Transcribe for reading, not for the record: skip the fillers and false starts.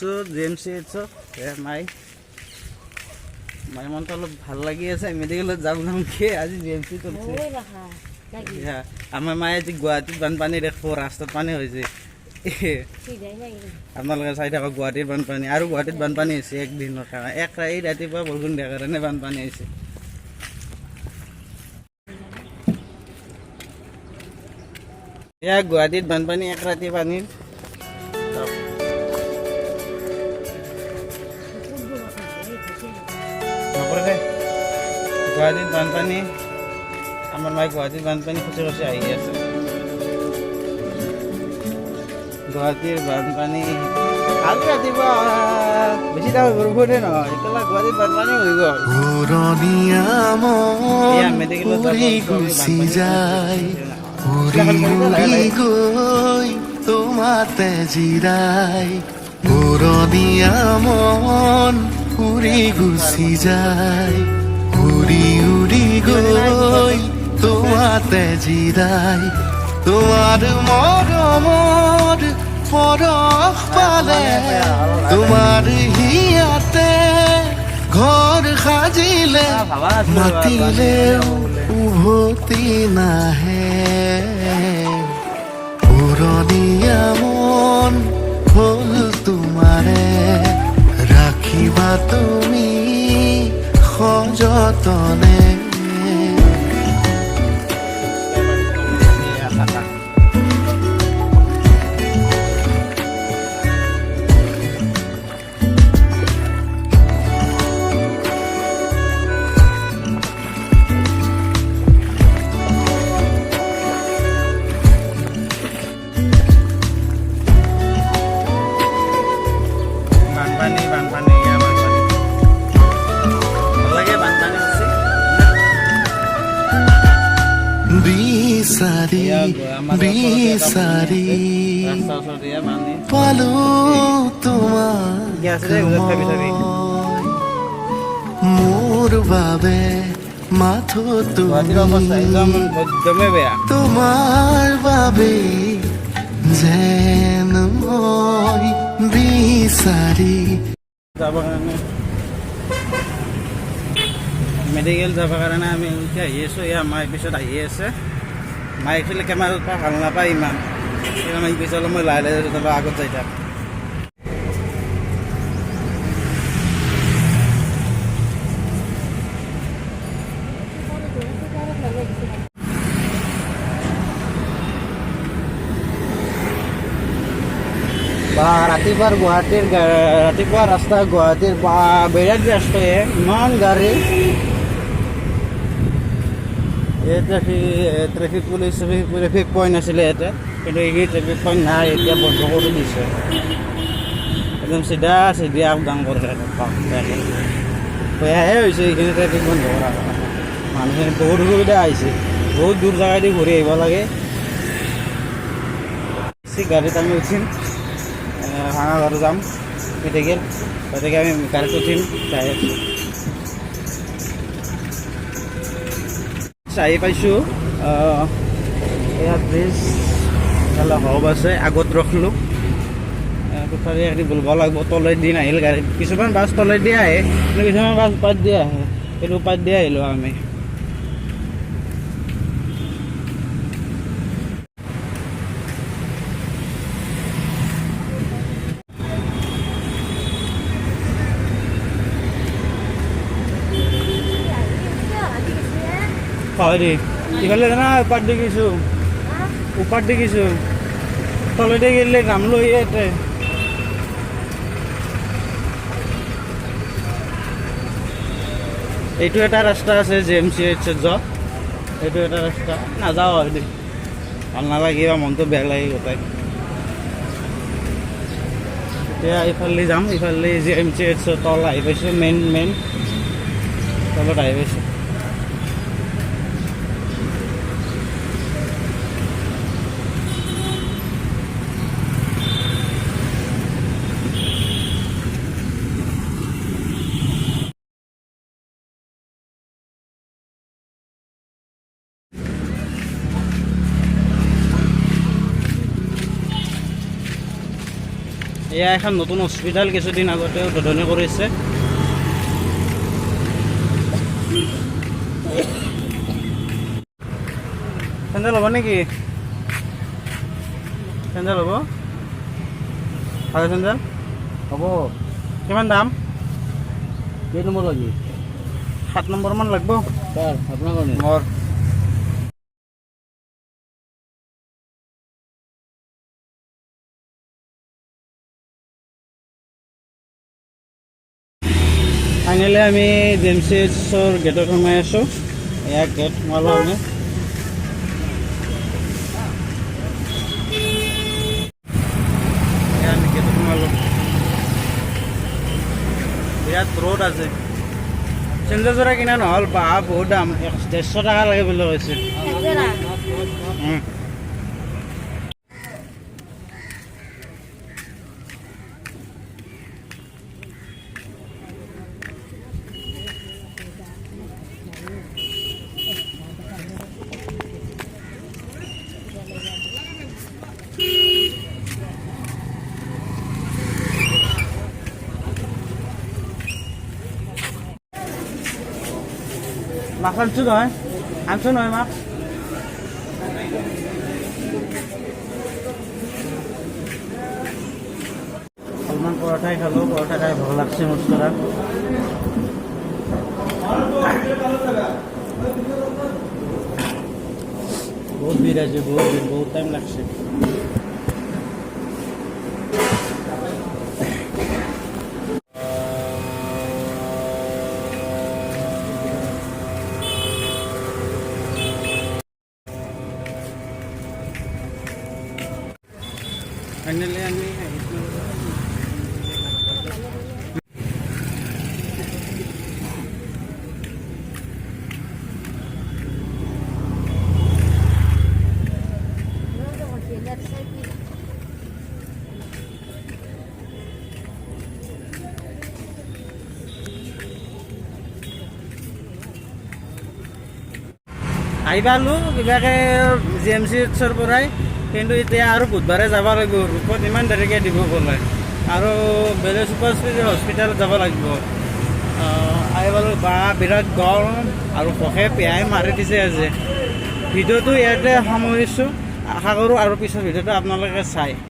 আছোঁ GMCHত মাই মনটো অলপ ভাল লাগি আছে মেডিকেলত যামকে আজি GMC চলছে আমাৰ মায়ে আজি গুৱাহাটীত বানপানী দেখব ৰাস্তাত পানী হৈছে আপোনালোকে চাই থাকক গুৱাহাটীৰ বানপানী আৰু গুৱাহাটীত বানপানী হৈছে একদিনৰ কাৰণে এই ৰাতিপুৱা বৰষুণ দিয়াৰ কাৰণে বানপানী হৈছে এয়া গুৱাহাটীত বানপানী এক ৰাতি পানী গুৱাহাটীত বানপানী আমাৰ মায়ে গুৱাহাটীত বানপানী খুচি খুচি আহি আছে গুৱাহাটীৰ বানপানী আজি ৰাতিপুৱা বেছি ডাঙৰ বৰষুণে নহয় এতিয়া গুৱাহাটীত বানপানী হৈ গ'ল মেডিকেলত তোমাতে জিৰাই পুৰণীয়া মন উৰি গুচি যায় উৰি উৰি গৈ তোমাতে জিৰাই তোমাৰ মৰমৰ পৰশ পালে তোমাৰ হিয়াতে ঘৰ সাজিলে মাতিলেও উভতি নাহে পুৰণীয়া মন হ'ল তোমাৰে ৰাখিবা তুমি সযতনে বিচাৰি বিচাৰি পালো তোমাক মোৰ বাবে মাথো তোমাৰ বাবে যেন মই বিচাৰি মেডিকেল যাবৰ কাৰণে আমি এতিয়া আহি আছোঁ এয়া মায়ে পিছত আহি আছে মায়ে একচুৱেলি কেমেৰাৰ পৰা ভাল নাপায় ইমান সেইকাৰণে কৈছে অলপ মই লাহে লাহে অলপ আগত যাই থাক বা ৰাতিপুৱাৰ গুৱাহাটীৰ ৰাতিপুৱা ৰাস্তা গুৱাহাটীৰ বা বিৰাট ব্যস্ত ইমান গাড়ী এই ট্ৰেফিক পুলিচ ট্ৰেফিক পইণ্ট আছিলে ইয়াতে কিন্তু এইখিনি ট্ৰেফিক পইণ্ট নাই এতিয়া বন্ধ কৰি দিছে একদম চিধা আপ ডাউন কৰে বেয়াহে হৈছে এইখিনি ট্ৰেফিক বন্ধ কৰা মানুহখিনি বহুত অসুবিধা আহিছে বহুত দূৰ জেগা দি ঘূৰি আহিব লাগে গাড়ীত আমি উঠিম ভাঙাঘৰ যাম মেডিকেল গতিকে আমি গাড়ীত উঠিম যাই আছোঁ আহি পাইছোঁ ইয়াত ব্ৰিজ এফালে হব আছে আগত ৰখলোঁ কোঠাৰী এখিনি বুলব লাগিব তলেদি দি নাহিল গাড়ী কিছুমান বাছ তলেদি আহে কিন্তু কিছুমান বাছ উপাত দি আহে সেইটো উপাত দি আহিলোঁ আমি হয় ইফালে জানা উপাত দেখিছোঁ তলতে গেলে নামলো ইয়াতে এইটো এটা ৰাস্তা আছে GMCHত যোৱা এইটো এটা ৰাস্তা নাযাওঁ আৰু দেই ভাল নালাগিব মনটো বেয়া লাগি গোটাই এতিয়া ইফালে যাম ইফালে GMCHত তল আহি পাইছোঁ মেইন তলত আহি পাইছোঁ এয়া এখন নতুন হস্পিটেল কিছুদিন আগতে উদ্বোধনী কৰিছে। চেণ্ডেল হ'ব নেকি? চেণ্ডেল হ'ব? ভাল চেণ্ডেল হ'ব। কিমান দাম? কেই নম্বৰ লাগি? 7 নম্বৰমান লাগিব কাৰ আপোনাৰ কাৰণে? মোৰ। ফাইনেলি আমি DMCHৰ গেটত সোমাই আছোঁ। এয়া গেট সোমালোঁ আমি। এয়া আমি গেটত সোমালোঁ। বিৰাট ৰ'দ আছে। চেণ্ডেল যোৰা কিনা নহ'ল, বাহ বহুত দাম, 150 টকা লাগে বুলি কৈছে। মাছ আনছোঁ নহয়, আনছোঁ নহয় মাছ। অলপমান পৰঠাই খালোঁ, পৰঠা খাই ভাল লাগছে মস্তৰা। বহুত ভিড় আছে, বহুত ভিড়, বহুত টাইম লাগছে। ফাইনেলি আমি আহি পালোঁ কিবাকে GMCHৰ পৰাই, কিন্তু এতিয়া আৰু বুধবাৰে যাব লাগিব। ৰূপত ইমান দেৰিকৈ দিব বোলে, আৰু বেলেগ ছুপাৰ স্পেচিয়েলিটি হস্পিটেলত যাব লাগিব। আহি পালোঁ, বা বিৰাট গৰম আৰু ভোকে পিয়াই মাৰি দিছে আজি। ভিডিঅ'টো ইয়াতে সামৰিছোঁ, আশা কৰোঁ আৰু পিছৰ ভিডিঅ'টো আপোনালোকে চাই।